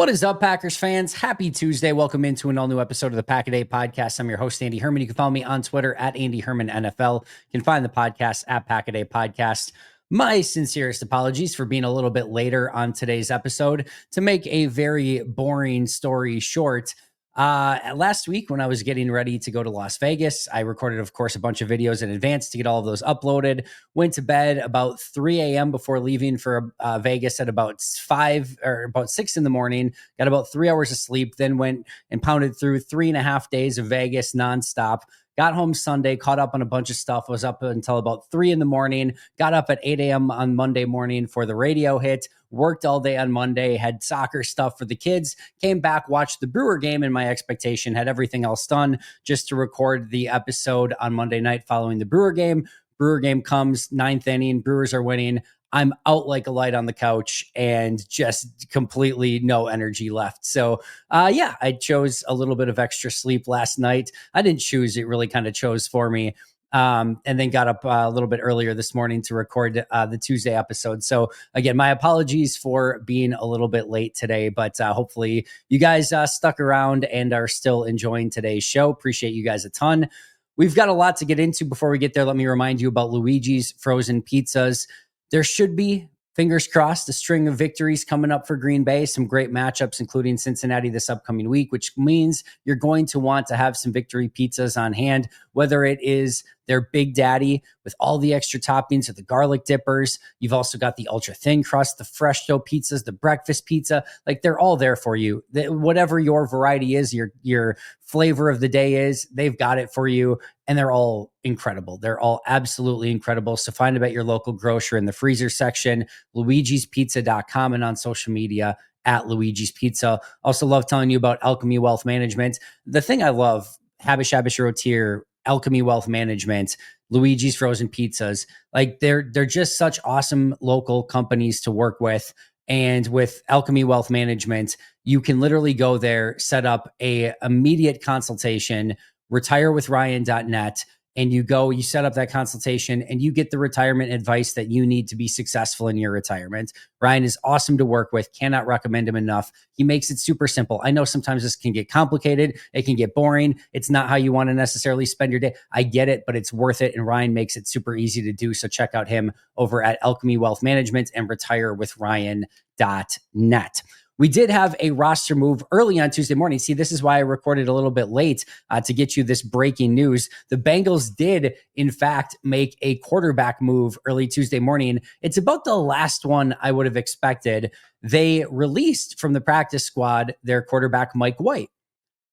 What is up, Packers fans? Happy Tuesday. Welcome into an all-new episode of the Pack-A-Day Podcast. I'm your host, Andy Herman. You can follow me on Twitter at Andy Herman NFL. You can find the podcast at Pack-A-Day Podcast. My sincerest apologies for being a little bit later on today's episode. To make a very boring story short, last week when I was getting ready to go to Las Vegas, I recorded, of course, a bunch of videos in advance to get all of those uploaded. Went to bed about 3 a.m. before leaving for Vegas at about 6 in the morning. Got about 3 hours of sleep, then went and pounded through 3.5 days of Vegas nonstop. Got home Sunday, caught up on a bunch of stuff, was up until about 3 in the morning, got up at 8 a.m. on Monday morning for the radio hit, worked all day on Monday, had soccer stuff for the kids, came back, watched the Brewer game in my expectation, had everything else done just to record the episode on Monday night following the Brewer game. Brewer game comes, ninth inning, Brewers are winning. I'm out like a light on the couch and just completely no energy left. So, I chose a little bit of extra sleep last night. I didn't choose, it really kind of chose for me. And then got up a little bit earlier this morning to record the Tuesday episode. So again, my apologies for being a little bit late today, but hopefully you guys stuck around and are still enjoying today's show. Appreciate you guys a ton. We've got a lot to get into. Before we get there, let me remind you about Luigi's Frozen Pizzas. There should be, fingers crossed, a string of victories coming up for Green Bay. Some great matchups, including Cincinnati this upcoming week, which means you're going to want to have some victory pizzas on hand, whether it is their Big Daddy with all the extra toppings or the garlic dippers. You've also got the ultra thin crust, the fresh dough pizzas, the breakfast pizza. Like, they're all there for you. Whatever your variety is, your flavor of the day is, they've got it for you. And they're all incredible. They're all absolutely incredible. So find them at your local grocer in the freezer section, luigispizza.com, and on social media at Luigi's Pizza. Also love telling you about Alchemy Wealth Management. The thing I love, Habish Rotier, Alchemy Wealth Management, Luigi's Frozen Pizzas, like they're just such awesome local companies to work with. And with Alchemy Wealth Management, you can literally go there, set up a immediate consultation, retirewithryan.net, and you set up that consultation and you get the retirement advice that you need to be successful in your retirement. Ryan is awesome to work with. Cannot recommend him enough. He makes it super simple. I know sometimes this can get complicated. It can get boring. It's not how you want to necessarily spend your day. I get it, but it's worth it. And Ryan makes it super easy to do. So check out him over at Alchemy Wealth Management and retirewithryan.net. We did have a roster move early on Tuesday morning. See, this is why I recorded a little bit late to get you this breaking news. The Bengals did, in fact, make a quarterback move early Tuesday morning. It's about the last one I would have expected. They released from the practice squad their quarterback, Mike White.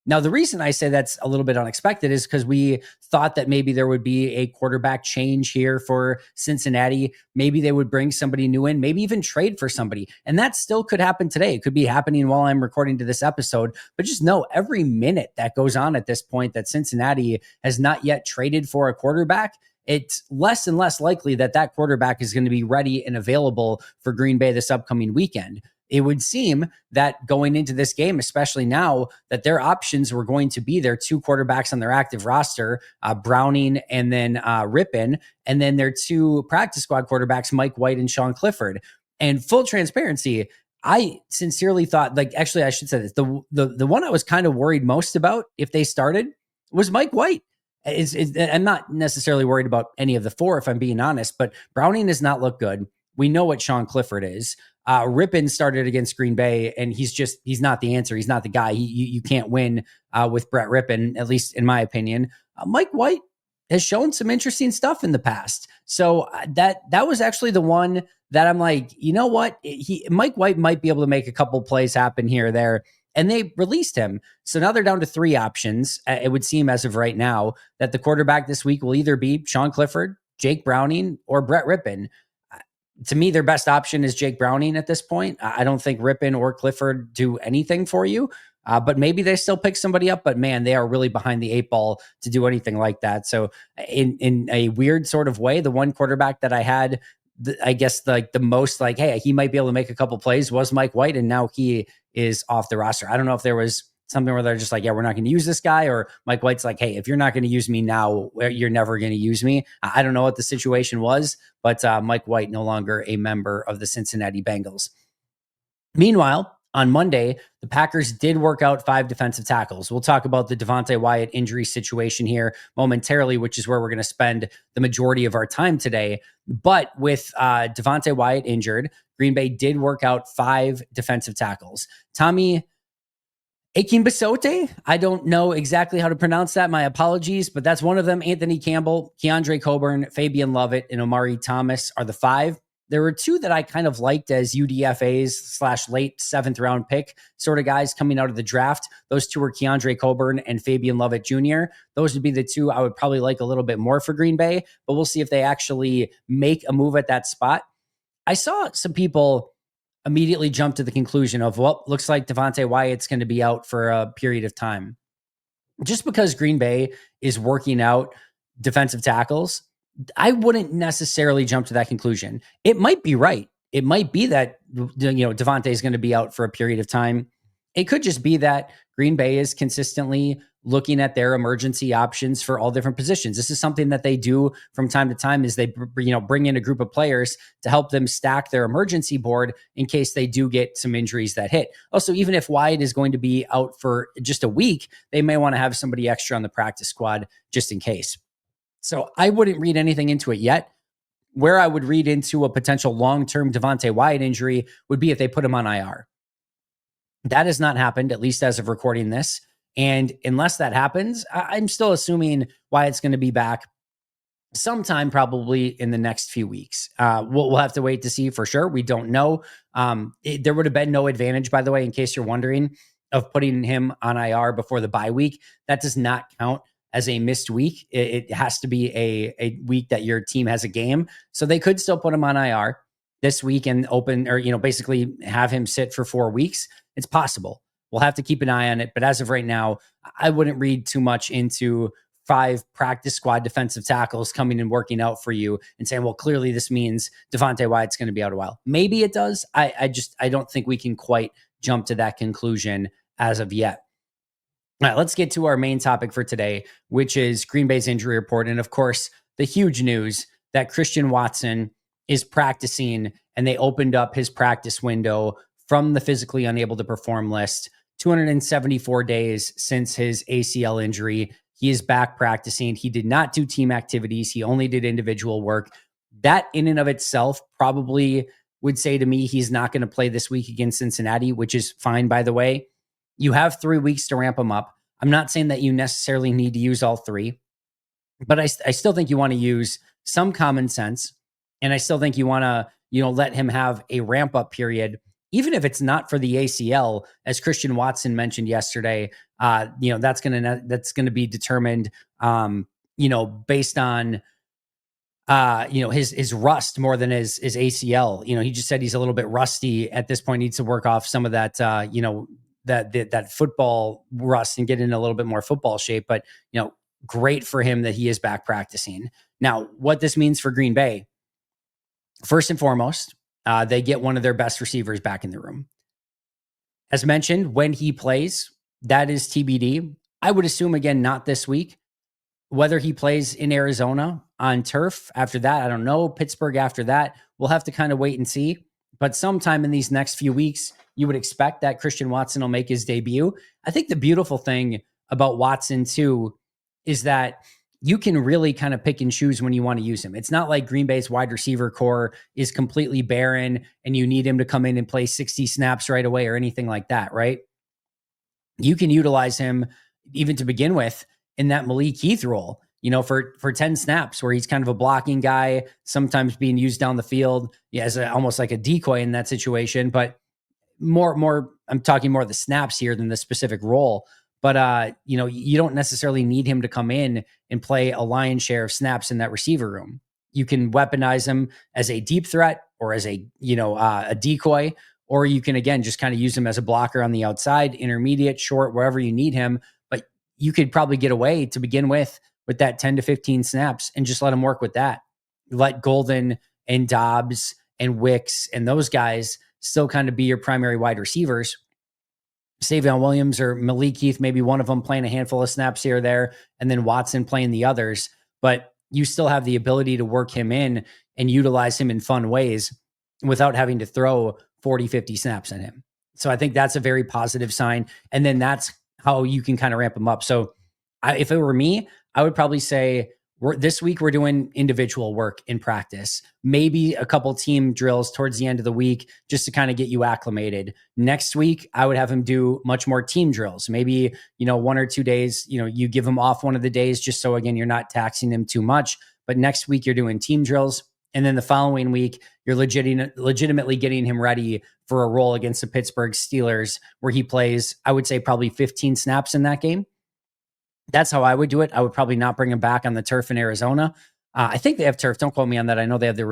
Now, the reason I say that's a little bit unexpected is because we thought that maybe there would be a quarterback change here for Cincinnati. Maybe they would bring somebody new in, maybe even trade for somebody. And that still could happen today. It could be happening while I'm recording to this episode. But just know every minute that goes on at this point that Cincinnati has not yet traded for a quarterback, it's less and less likely that that quarterback is going to be ready and available for Green Bay this upcoming weekend. It would seem that going into this game, especially now, that their options were going to be their two quarterbacks on their active roster, Browning and then Rippon, and then their two practice squad quarterbacks, Mike White and Sean Clifford. And full transparency, I sincerely thought, actually, I should say this, the one I was kind of worried most about if they started was Mike White. I'm not necessarily worried about any of the four, if I'm being honest, but Browning does not look good. We know what Sean Clifford is. Rippon started against Green Bay, and he's not the answer. He's not the guy. You can't win with Brett Rippon, at least in my opinion. Mike White has shown some interesting stuff in the past. So that was actually the one that I'm like, you know what? Mike White might be able to make a couple plays happen here or there. And they released him. So now they're down to three options. It would seem as of right now that the quarterback this week will either be Sean Clifford, Jake Browning, or Brett Rippon. To me, their best option is Jake Browning at this point. I don't think Rippon or Clifford do anything for you, but maybe they still pick somebody up. But man, they are really behind the eight ball to do anything like that. So in a weird sort of way, the one quarterback that I had, I guess the most hey, he might be able to make a couple plays was Mike White. And now he is off the roster. I don't know if there was something where they're just yeah, we're not going to use this guy, or Mike White's hey, if you're not going to use me now, you're never going to use me. I don't know what the situation was, but Mike White no longer a member of the Cincinnati Bengals. Meanwhile, On Monday, the Packers did work out 5 defensive tackles. We'll talk about the Devonte Wyatt injury situation here momentarily, which is where we're going to spend the majority of our time today. But with Devonte Wyatt injured, Green Bay did work out 5 defensive tackles. Tommy Akinbisote, I don't know exactly how to pronounce that. My apologies, but that's one of them. Anthony Campbell, Keandre Coburn, Fabian Lovett, and Omari Thomas are the 5. There were 2 that I kind of liked as UDFAs / late 7th round pick sort of guys coming out of the draft. Those 2 were Keandre Coburn and Fabian Lovett Jr. Those would be the 2 I would probably like a little bit more for Green Bay, but we'll see if they actually make a move at that spot. I saw some people immediately jump to the conclusion of, well, looks like Devonte Wyatt's going to be out for a period of time. Just because Green Bay is working out defensive tackles, I wouldn't necessarily jump to that conclusion. It might be right. It might be that, Devonte is going to be out for a period of time. It could just be that Green Bay is consistently looking at their emergency options for all different positions. This is something that they do from time to time, is they bring in a group of players to help them stack their emergency board in case they do get some injuries that hit. Also, even if Wyatt is going to be out for just a week, they may want to have somebody extra on the practice squad just in case. So I wouldn't read anything into it yet. Where I would read into a potential long-term Devonte Wyatt injury would be if they put him on IR. That has not happened, at least as of recording this. And unless that happens, I'm still assuming Wyatt's going to be back sometime probably in the next few weeks. We'll have to wait to see for sure. We don't know. There would have been no advantage, by the way, in case you're wondering, of putting him on IR before the bye week. That does not count as a missed week. It has to be a week that your team has a game. So they could still put him on IR this week and open, or, basically have him sit for 4 weeks. It's possible. We'll have to keep an eye on it. But as of right now, I wouldn't read too much into 5 practice squad defensive tackles coming and working out for you and saying, well, clearly this means Devonte Wyatt's going to be out a while. Maybe it does. I don't think we can quite jump to that conclusion as of yet. All right, let's get to our main topic for today, which is Green Bay's injury report. And of course, the huge news that Christian Watson is practicing, and they opened up his practice window from the physically unable to perform list. 274 days since his ACL injury. He is back practicing. He did not do team activities. He only did individual work. That in and of itself probably would say to me he's not going to play this week against Cincinnati, which is fine, by the way. You have 3 weeks to ramp him up. I'm not saying that you necessarily need to use all 3, but I still think you want to use some common sense. And I still think you want to, let him have a ramp up period, even if it's not for the ACL, as Christian Watson mentioned yesterday. That's going to be determined, based on, his rust more than his ACL. He just said he's a little bit rusty at this point, needs to work off some of that, that football rust and get in a little bit more football shape. But, great for him that he is back practicing. Now, what this means for Green Bay, first and foremost, they get one of their best receivers back in the room. As mentioned, when he plays, that is TBD. I would assume, again, not this week. Whether he plays in Arizona on turf after that, I don't know. Pittsburgh after that, we'll have to kind of wait and see. But sometime in these next few weeks, you would expect that Christian Watson will make his debut. I think the beautiful thing about Watson, too, is that you can really kind of pick and choose when you want to use him. It's not like Green Bay's wide receiver core is completely barren and you need him to come in and play 60 snaps right away or anything like that, right? You can utilize him even to begin with in that Malik Heath role, for 10 snaps, where he's kind of a blocking guy, sometimes being used down the field as almost like a decoy in that situation. But more, I'm talking more of the snaps here than the specific role. But, you don't necessarily need him to come in and play a lion's share of snaps in that receiver room. You can weaponize him as a deep threat or as a decoy, or you can, again, just kind of use him as a blocker on the outside, intermediate, short, wherever you need him. But you could probably get away to begin with that 10 to 15 snaps and just let him work with that. Let Golden and Dobbs and Wicks and those guys still kind of be your primary wide receivers. Savion Williams or Malik Heath, maybe one of them playing a handful of snaps here or there, and then Watson playing the others. But you still have the ability to work him in and utilize him in fun ways without having to throw 40, 50 snaps at him. So I think that's a very positive sign. And then that's how you can kind of ramp them up. So if it were me, I would probably say this week we're doing individual work in practice, maybe a couple team drills towards the end of the week just to kind of get you acclimated. Next week, I would have him do much more team drills. Maybe, 1 or 2 days, you give him off one of the days just so, again, you're not taxing him too much. But next week, you're doing team drills. And then the following week, you're legitimately getting him ready for a role against the Pittsburgh Steelers, where he plays, I would say, probably 15 snaps in that game. That's how I would do it. I would probably not bring him back on the turf in Arizona. I think they have turf. Don't quote me on that. I know they have the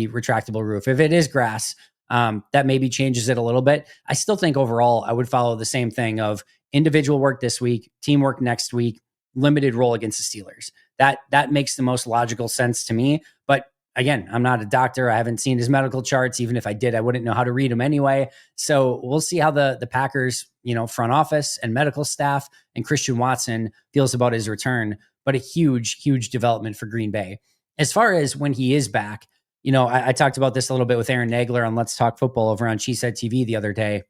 retractable roof. If it is grass, that maybe changes it a little bit. I still think overall I would follow the same thing of individual work this week, teamwork next week, limited role against the Steelers. That makes the most logical sense to me. But again, I'm not a doctor. I haven't seen his medical charts. Even if I did, I wouldn't know how to read them anyway. So we'll see how the Packers, front office and medical staff and Christian Watson feels about his return. But a huge, huge development for Green Bay. As far as when he is back, I talked about this a little bit with Aaron Nagler on Let's Talk Football over on She Said TV the other day.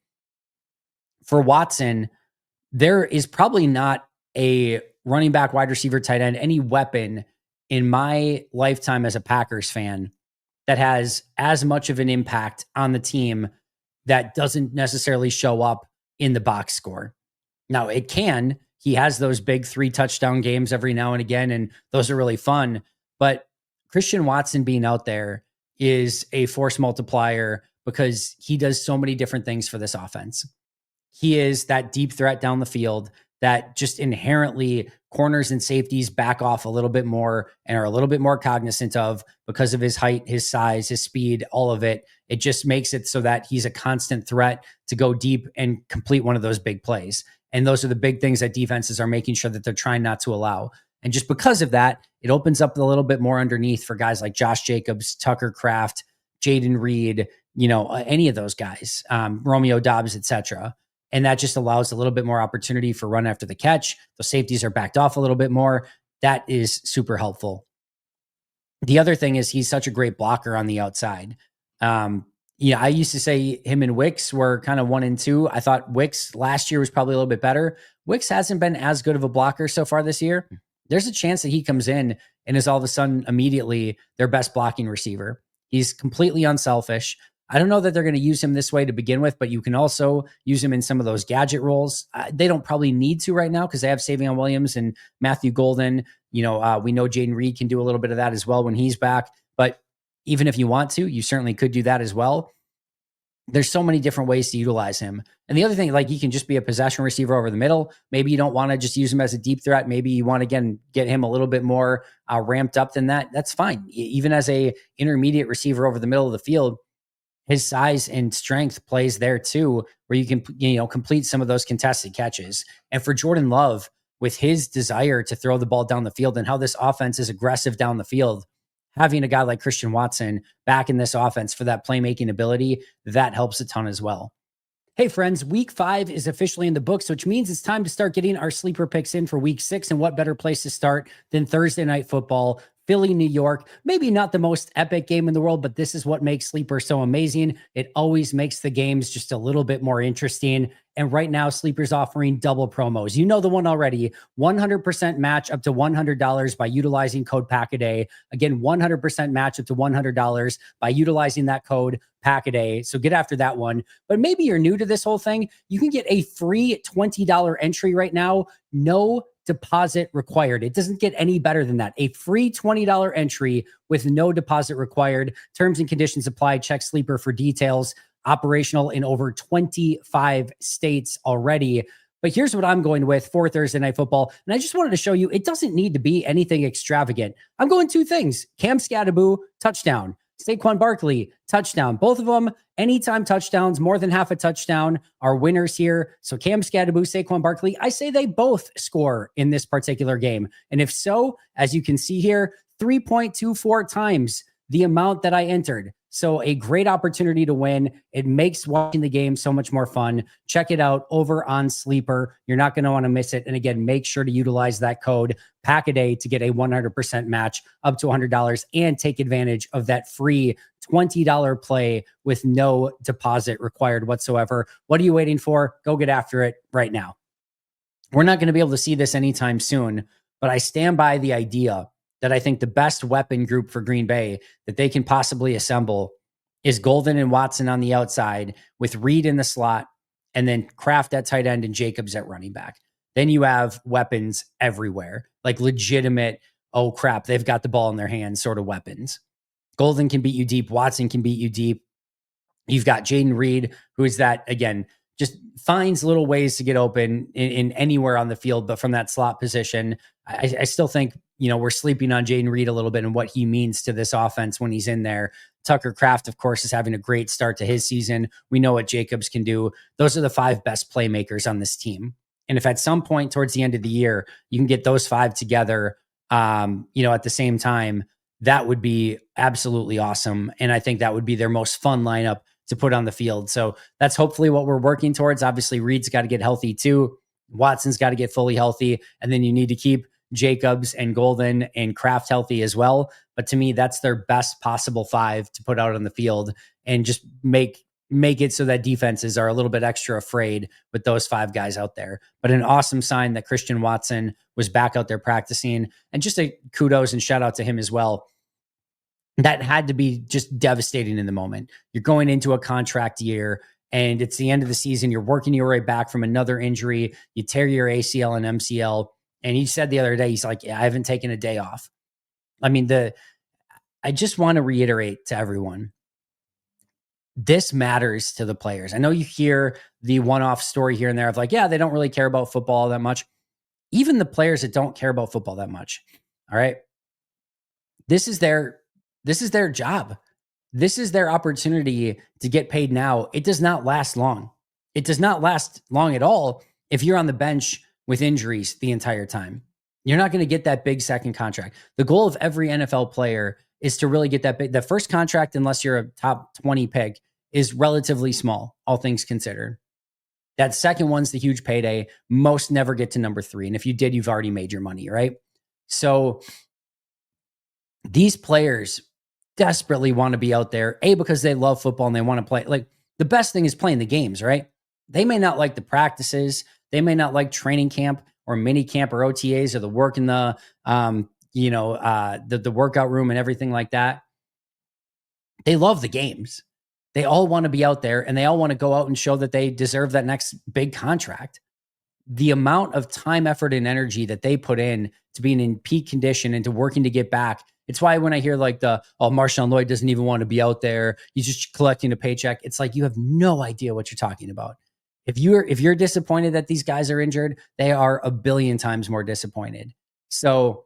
For Watson, there is probably not a running back, wide receiver, tight end, any weapon in my lifetime as a Packers fan that has as much of an impact on the team that doesn't necessarily show up in the box score. Now, it can. He has those big 3 touchdown games every now and again, and those are really fun. But Christian Watson being out there is a force multiplier because he does so many different things for this offense. He is that deep threat down the field that just inherently corners and safeties back off a little bit more and are a little bit more cognizant of because of his height, his size, his speed, all of it. It just makes it so that he's a constant threat to go deep and complete one of those big plays. And those are the big things that defenses are making sure that they're trying not to allow. And just because of that, it opens up a little bit more underneath for guys like Josh Jacobs, Tucker Kraft, Jaden Reed, any of those guys, Romeo Dobbs, etc. And that just allows a little bit more opportunity for run after the catch. The safeties are backed off a little bit more. That is super helpful. The other thing is he's such a great blocker on the outside. I used to say him and Wicks were kind of 1 and 2. I thought Wicks last year was probably a little bit better. Wicks hasn't been as good of a blocker so far this year. There's a chance that he comes in and is all of a sudden immediately their best blocking receiver. He's completely unselfish. I don't know that they're going to use him this way to begin with, but you can also use him in some of those gadget roles. They don't probably need to right now because they have Savion Williams and Matthew Golden. We know Jaden Reed can do a little bit of that as well when he's back. But even if you want to, you certainly could do that as well. There's so many different ways to utilize him. And the other thing, like, he can just be a possession receiver over the middle. Maybe you don't want to just use him as a deep threat. Maybe you want to, again, get him a little bit more ramped up than that. That's fine. Even as a intermediate receiver over the middle of the field, his size and strength plays there too, where you can, complete some of those contested catches. And for Jordan Love, with his desire to throw the ball down the field and how this offense is aggressive down the field, having a guy like Christian Watson back in this offense for that playmaking ability, that helps a ton as well. Hey friends, week 5 is officially in the books, which means it's time to start getting our sleeper picks in for week 6. And what better place to start than Thursday Night Football, Philly, New York. Maybe not the most epic game in the world, but this is what makes Sleeper so amazing. It always makes the games just a little bit more interesting. And right now, Sleeper's offering double promos. You know the one already. 100% match up to $100 by utilizing code PACKADAY. Again, 100% match up to $100 by utilizing that code PACKADAY. So get after that one. But maybe you're new to this whole thing. You can get a free $20 entry right now. No deposit required. It doesn't get any better than that. A free $20 entry with no deposit required. Terms and conditions apply. Check Sleeper for details. Operational in over 25 states already. But here's what I'm going with for Thursday Night Football. And I just wanted to show you, it doesn't need to be anything extravagant. I'm going 2 things. Cam Scattaboo, touchdown. Saquon Barkley, touchdown. Both of them, anytime touchdowns, more than half a touchdown, are winners here. So Cam Scattaboo, Saquon Barkley, I say they both score in this particular game. And if so, as you can see here, 3.24 times the amount that I entered. So a great opportunity to win. It makes watching the game so much more fun. Check it out over on Sleeper. You're not going to want to miss it. And again, make sure to utilize that code PACKADAY to get a 100% match up to $100 and take advantage of that free $20 play with no deposit required whatsoever. What are you waiting for? Go get after it right now. We're not going to be able to see this anytime soon, but I stand by the idea that I think the best weapon group for Green Bay that they can possibly assemble is Golden and Watson on the outside with Reed in the slot and then Kraft at tight end and Jacobs at running back. Then you have weapons everywhere, like legitimate, oh crap, they've got the ball in their hands sort of weapons. Golden can beat you deep. Watson can beat you deep. You've got Jaden Reed, who is that, again, just finds little ways to get open in anywhere on the field, but from that slot position, I still think, we're sleeping on Jaden Reed a little bit and what he means to this offense when he's in there. Tucker Kraft, of course, is having a great start to his season. We know what Jacobs can do. Those are the 5 best playmakers on this team. And if at some point towards the end of the year, you can get those 5 together, at the same time, that would be absolutely awesome. And I think that would be their most fun lineup to put on the field. So that's hopefully what we're working towards. Obviously, Reed's got to get healthy too. Watson's got to get fully healthy. And then you need to keep Jacobs and Golden and Kraft healthy as well. But to me, that's their best possible 5 to put out on the field and just make it so that defenses are a little bit extra afraid with those 5 guys out there. But an awesome sign that Christian Watson was back out there practicing, and just a kudos and shout out to him as well. That had to be just devastating in the moment. You're going into a contract year and it's the end of the season. You're working your way back from another injury. You tear your ACL and MCL. And he said the other day, he's like, yeah, I haven't taken a day off. I mean, I just want to reiterate to everyone, this matters to the players. I know you hear the one-off story here and there of like, yeah, they don't really care about football that much. Even the players that don't care about football that much. All right. This is their job. This is their opportunity to get paid now. It does not last long. It does not last long at all if you're on the bench with injuries the entire time. You're not going to get that big second contract. The goal of every NFL player is to really get that big. The first contract, unless you're a top 20 pick, is relatively small, all things considered. That second one's the huge payday. Most never get to number 3. And if you did, you've already made your money, right? So these players desperately want to be out there, because they love football and they want to play. Like, the best thing is playing the games, right? They may not like the practices. They may not like training camp or mini camp or OTAs or the work in the, the workout room and everything like that. They love the games. They all want to be out there and they all want to go out and show that they deserve that next big contract. The amount of time, effort, and energy that they put in to being in peak condition and to working to get back. It's why when I hear like Marshawn Lloyd doesn't even want to be out there, he's just collecting a paycheck. It's like, you have no idea what you're talking about. If you're disappointed that these guys are injured, they are a billion times more disappointed. So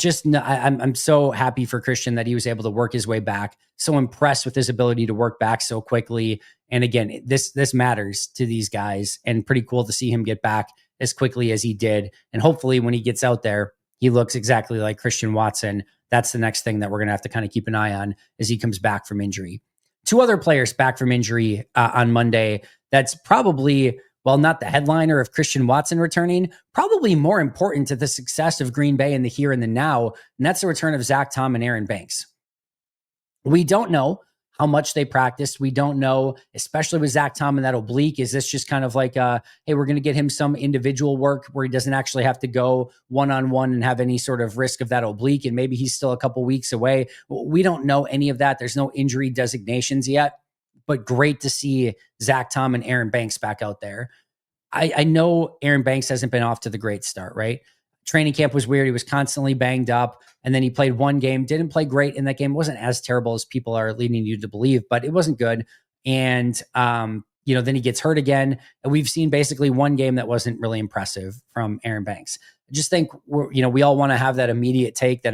I'm so happy for Christian that he was able to work his way back. So impressed with his ability to work back so quickly. And again, this matters to these guys, and pretty cool to see him get back as quickly as he did. And hopefully when he gets out there, he looks exactly like Christian Watson. That's the next thing that we're going to have to kind of keep an eye on as he comes back from injury. 2 other players back from injury on Monday. That's probably, while not the headliner of Christian Watson returning, probably more important to the success of Green Bay in the here and the now. And that's the return of Zach Tom and Aaron Banks. We don't know how much they practiced. We don't know, especially with Zach Tom and that oblique. Is this just kind of like, hey, we're going to get him some individual work where he doesn't actually have to go one-on-one and have any sort of risk of that oblique, and maybe he's still a couple weeks away. We don't know any of that. There's no injury designations yet, but great to see Zach Tom and Aaron Banks back out there. I know Aaron Banks hasn't been off to the great start, right? Training camp was weird. He was constantly banged up. And then he played one game, didn't play great in that game. It wasn't as terrible as people are leading you to believe, but it wasn't good. And, then he gets hurt again. And we've seen basically one game that wasn't really impressive from Aaron Banks. I just think we all want to have that immediate take,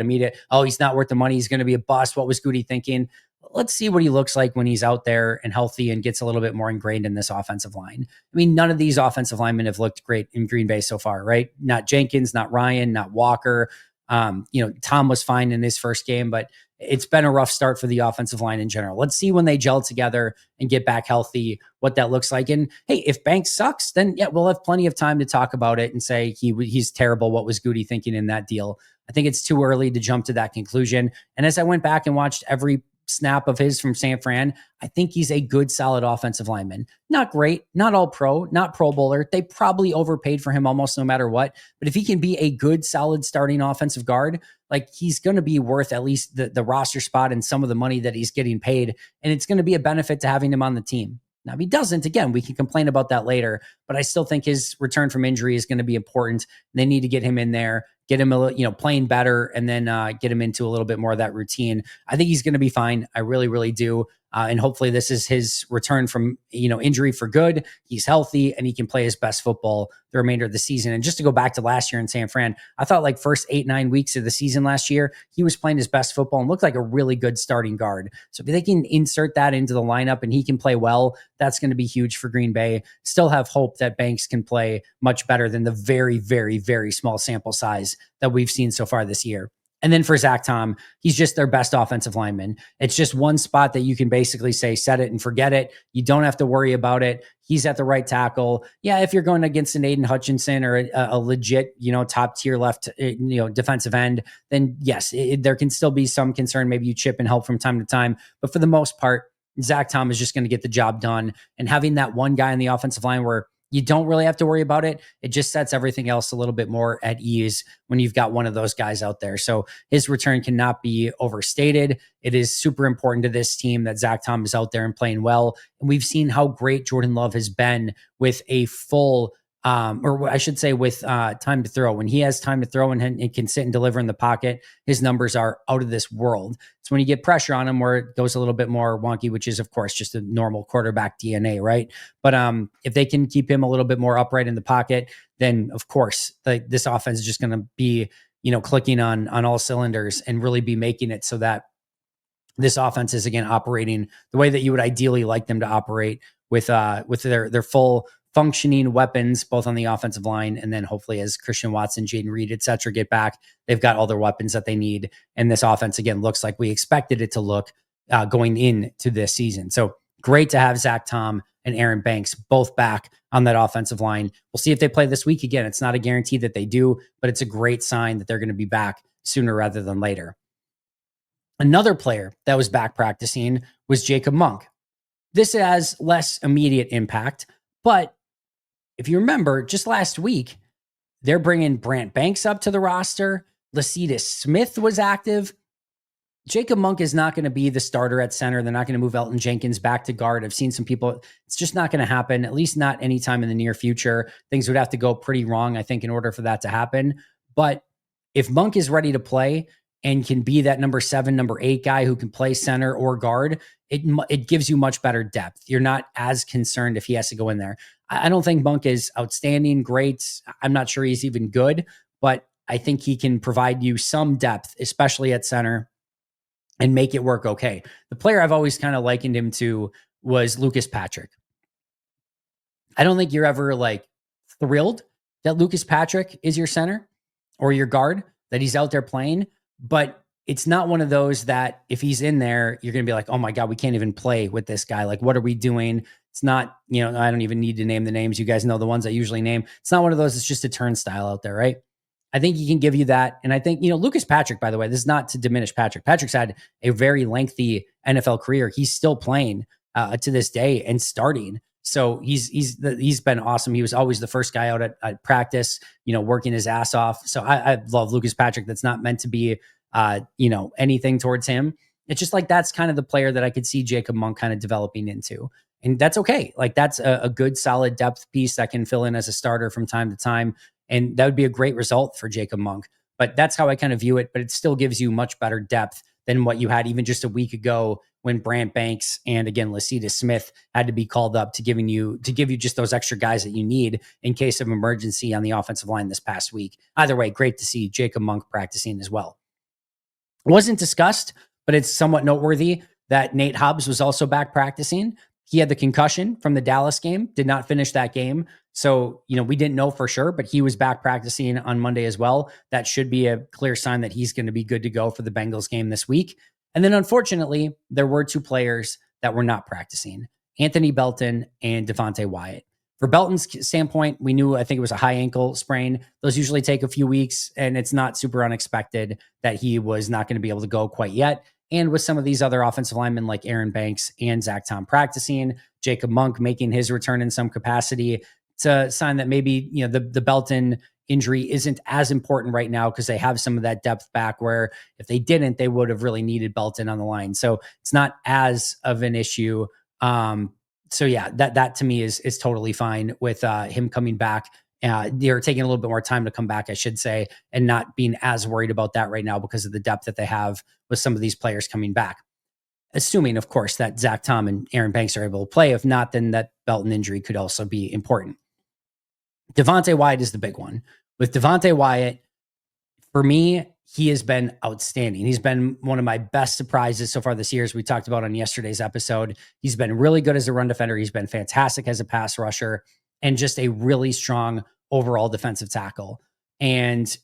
oh, he's not worth the money. He's going to be a bust. What was Goody thinking? Let's see what he looks like when he's out there and healthy and gets a little bit more ingrained in this offensive line. I mean, none of these offensive linemen have looked great in Green Bay so far, right? Not Jenkins, not Ryan, not Walker. Tom was fine in his first game, but it's been a rough start for the offensive line in general. Let's see when they gel together and get back healthy what that looks like. And hey, if Banks sucks, then yeah, we'll have plenty of time to talk about it and say he's terrible. What was Goody thinking in that deal? I think it's too early to jump to that conclusion. And as I went back and watched every snap of his from San Fran, I think he's a good, solid offensive lineman. Not great, not all pro, not pro bowler. They probably overpaid for him almost no matter what. But if he can be a good, solid starting offensive guard, like he's going to be worth at least the roster spot and some of the money that he's getting paid. And it's going to be a benefit to having him on the team. Now, if he doesn't, again, we can complain about that later, but I still think his return from injury is going to be important. They need to get him in there, get him playing better, and then get him into a little bit more of that routine. I think he's going to be fine. I really, really do. And hopefully this is his return from, injury for good. He's healthy and he can play his best football the remainder of the season. And just to go back to last year in San Fran, I thought like first 8-9 weeks of the season last year, he was playing his best football and looked like a really good starting guard. So if they can insert that into the lineup and he can play well, that's going to be huge for Green Bay. Still have hope that Banks can play much better than the very, very, very small sample size that we've seen so far this year. And then for Zach Tom, he's just their best offensive lineman. It's just one spot that you can basically say, set it and forget it. You don't have to worry about it. He's at the right tackle. Yeah, if you're going against an Aiden Hutchinson or a legit, top tier left, defensive end, then yes, there can still be some concern. Maybe you chip and help from time to time. But for the most part, Zach Tom is just going to get the job done. And having that one guy on the offensive line where you don't really have to worry about it, it just sets everything else a little bit more at ease when you've got one of those guys out there. So his return cannot be overstated. It is super important to this team that Zach Tom is out there and playing well. And we've seen how great Jordan Love has been with a full or I should say with time to throw. When he has time to throw and can sit and deliver in the pocket, his numbers are out of this world. It's when you get pressure on him where it goes a little bit more wonky, which is, of course, just a normal quarterback DNA, right? But if they can keep him a little bit more upright in the pocket, then, of course, this offense is just going to be, clicking on all cylinders and really be making it so that this offense is, again, operating the way that you would ideally like them to operate with their full functioning weapons, both on the offensive line, and then hopefully as Christian Watson, Jaden Reed, et cetera, get back, they've got all their weapons that they need. And this offense, again, looks like we expected it to look going into this season. So great to have Zach Tom and Aaron Banks both back on that offensive line. We'll see if they play this week. Again, it's not a guarantee that they do, but it's a great sign that they're going to be back sooner rather than later. Another player that was back practicing was Jacob Monk. This has less immediate impact, but if you remember, just last week, they're bringing Brant Banks up to the roster. Lacedis Smith was active. Jacob Monk is not going to be the starter at center. They're not going to move Elton Jenkins back to guard. I've seen some people. It's just not going to happen, at least not anytime in the near future. Things would have to go pretty wrong, I think, in order for that to happen. But if Monk is ready to play and can be that number 7, number 8 guy who can play center or guard, it gives you much better depth. You're not as concerned if he has to go in there. I don't think Monk is outstanding, great. I'm not sure he's even good, but I think he can provide you some depth, especially at center, and make it work okay. The player I've always kind of likened him to was Lucas Patrick. I don't think you're ever thrilled that Lucas Patrick is your center or your guard, that he's out there playing, but it's not one of those that if he's in there, you're going to be like, oh my God, we can't even play with this guy. Like, what are we doing? It's not, I don't even need to name the names. You guys know the ones I usually name. It's not one of those. It's just a turnstile out there, right? I think he can give you that. And I think, Lucas Patrick, by the way, this is not to diminish Patrick. Patrick's had a very lengthy NFL career. He's still playing to this day and starting. So he's been awesome. He was always the first guy out at practice, working his ass off. So I love Lucas Patrick. That's not meant to be, anything towards him. It's just that's kind of the player that I could see Jacob Monk kind of developing into. And that's okay. That's a good, solid depth piece that can fill in as a starter from time to time. And that would be a great result for Jacob Monk. But that's how I kind of view it. But it still gives you much better depth than what you had even just a week ago when Brant Banks and, again, Lacedis Smith had to be called up to give you just those extra guys that you need in case of emergency on the offensive line this past week. Either way, great to see Jacob Monk practicing as well. It wasn't discussed, but it's somewhat noteworthy that Nate Hobbs was also back practicing. He had the concussion from the Dallas game, did not finish that game. So, we didn't know for sure, but he was back practicing on Monday as well. That should be a clear sign that he's going to be good to go for the Bengals game this week. And then unfortunately, there were two players that were not practicing, Anthony Belton and Devontae Wyatt. For Belton's standpoint, we knew, I think it was a high ankle sprain. Those usually take a few weeks, and it's not super unexpected that he was not going to be able to go quite yet. And with some of these other offensive linemen like Aaron Banks and Zach Tom practicing, Jacob Monk making his return in some capacity, it's a sign that maybe, the Belton injury isn't as important right now because they have some of that depth back, where if they didn't, they would have really needed Belton on the line. So it's not as of an issue. So yeah, that to me is totally fine with him coming back. They're taking a little bit more time to come back, I should say, and not being as worried about that right now because of the depth that they have with some of these players coming back. Assuming, of course, that Zach Tom and Aaron Banks are able to play. If not, then that Belton injury could also be important. Devontae Wyatt is the big one. With Devontae Wyatt, for me, he has been outstanding. He's been one of my best surprises so far this year, as we talked about on yesterday's episode. He's been really good as a run defender. He's been fantastic as a pass rusher, and just a really strong overall defensive tackle. And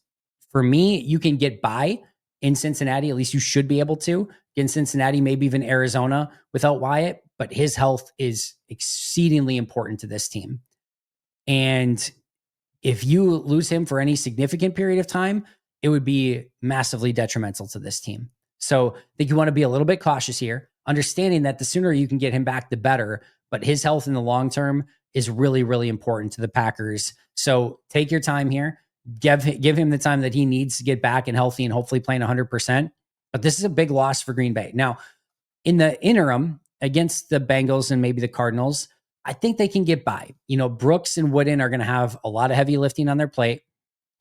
for me, you can get by in Cincinnati. At least you should be able to. In Cincinnati, maybe even Arizona without Wyatt, but his health is exceedingly important to this team. And if you lose him for any significant period of time, it would be massively detrimental to this team. So I think you want to be a little bit cautious here, understanding that the sooner you can get him back, the better. But his health in the long term is really, really important to the Packers. So take your time here. Give him the time that he needs to get back and healthy and hopefully playing 100%. But this is a big loss for Green Bay. Now, in the interim, against the Bengals and maybe the Cardinals, I think they can get by. Brooks and Wooden are going to have a lot of heavy lifting on their plate.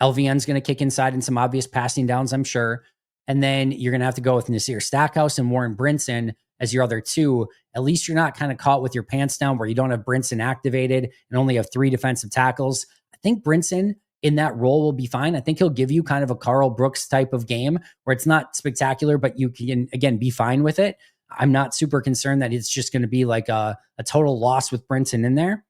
LVN's going to kick inside in some obvious passing downs, I'm sure. And then you're going to have to go with Nasir Stackhouse and Warren Brinson as your other two. At least you're not kind of caught with your pants down where you don't have Brinson activated and only have 3 defensive tackles. I think Brinson in that role will be fine. I think he'll give you kind of a Carl Brooks type of game where it's not spectacular, but you can, again, be fine with it. I'm not super concerned that it's just going to be like a total loss with Brinson in there.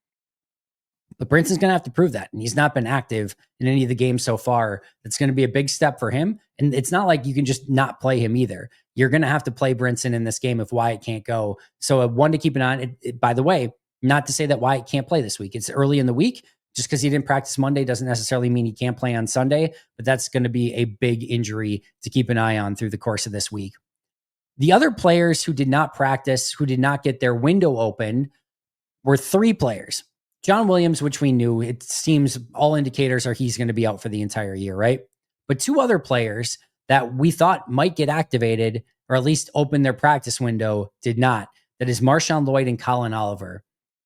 But Brinson's going to have to prove that. And he's not been active in any of the games so far. It's going to be a big step for him. And it's not like you can just not play him either. You're going to have to play Brinson in this game if Wyatt can't go. So one to keep an eye on. By the way, not to say that Wyatt can't play this week. It's early in the week. Just because he didn't practice Monday doesn't necessarily mean he can't play on Sunday. But that's going to be a big injury to keep an eye on through the course of this week. The other players who did not practice, who did not get their window open, were 3 players. John Williams, which we knew, it seems all indicators are he's going to be out for the entire year, right? But 2 other players that we thought might get activated or at least open their practice window did not. That is Marshawn Lloyd and Colin Oliver.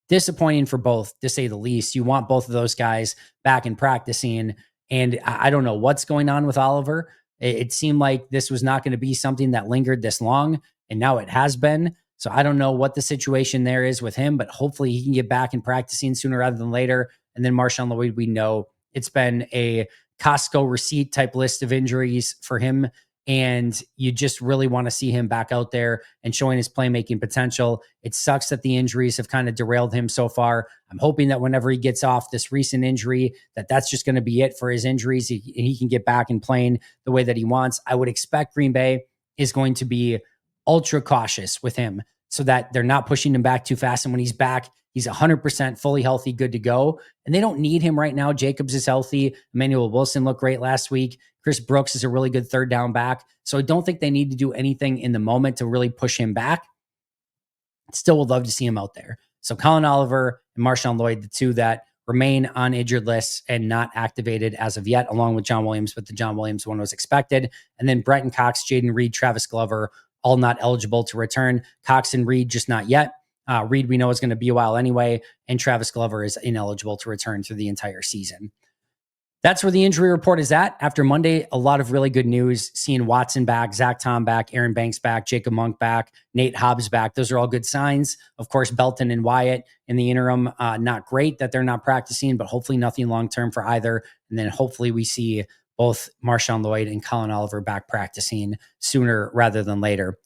Disappointing for both, to say the least. You want both of those guys back in practicing. And I don't know what's going on with Oliver. It seemed like this was not going to be something that lingered this long, and now it has been. So I don't know what the situation there is with him, but hopefully he can get back in practicing sooner rather than later. And then Marshawn Lloyd, we know it's been a Costco receipt type list of injuries for him. And you just really want to see him back out there and showing his playmaking potential. It sucks that the injuries have kind of derailed him so far. I'm hoping that whenever he gets off this recent injury, that's just going to be it for his injuries. He can get back and playing the way that he wants. I would expect Green Bay is going to be ultra cautious with him so that they're not pushing him back too fast. And when he's back, he's 100% fully healthy, good to go. And they don't need him right now. Jacobs is healthy. Emmanuel Wilson looked great last week. Chris Brooks is a really good third down back. So I don't think they need to do anything in the moment to really push him back. Still would love to see him out there. So Colin Oliver and Marshawn Lloyd, the 2 that remain on injured lists and not activated as of yet, along with John Williams, but the John Williams one was expected. And then Brenton Cox, Jaden Reed, Travis Glover, all not eligible to return. Cox and Reed just not yet. Reed, we know, is going to be a while anyway, and Travis Glover is ineligible to return through the entire season. That's where the injury report is at. After Monday, a lot of really good news, seeing Watson back, Zach Tom back, Aaron Banks back, Jacob Monk back, Nate Hobbs back. Those are all good signs. Of course, Belton and Wyatt in the interim, not great that they're not practicing, but hopefully nothing long-term for either. And then hopefully we see both Marshawn Lloyd and Colin Oliver back practicing sooner rather than later.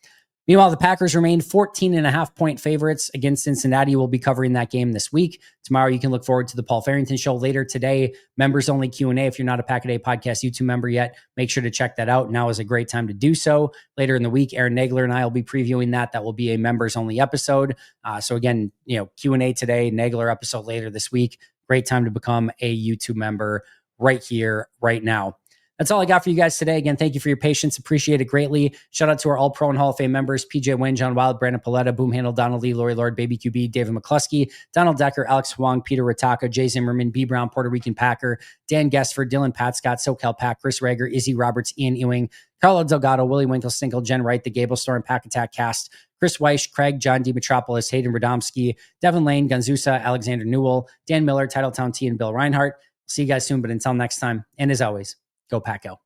Meanwhile, the Packers remain 14.5-point favorites against Cincinnati. We'll be covering that game this week. Tomorrow, you can look forward to the Paul Farrington Show. Later today, members-only Q&A. If you're not a Pack a Day Podcast YouTube member yet, make sure to check that out. Now is a great time to do so. Later in the week, Aaron Nagler and I will be previewing that. That will be a members-only episode. So again, Q&A today, Nagler episode later this week. Great time to become a YouTube member right here, right now. That's all I got for you guys today. Again, thank you for your patience. Appreciate it greatly. Shout out to our All-Pro and Hall of Fame members, PJ Wynn, John Wild, Brandon Paletta, Boom Handle, Donald Lee, Lori Lord, Baby QB, David McCluskey, Donald Decker, Alex Huang, Peter Ritaka, Jay Zimmerman, B. Brown, Puerto Rican Packer, Dan Gessford, Dylan Pat Scott, SoCal Pack, Chris Rager, Izzy Roberts, Ian Ewing, Carlo Delgado, Willie Winkle-Stinkle, Jen Wright, The Gable Store and Pack Attack Cast, Chris Weish, Craig, John D. Metropolis, Hayden Radomski, Devin Lane, Gunzusa, Alexander Newell, Dan Miller, Titletown T, and Bill Reinhart. See you guys soon, but until next time, and as always, go Pack Go.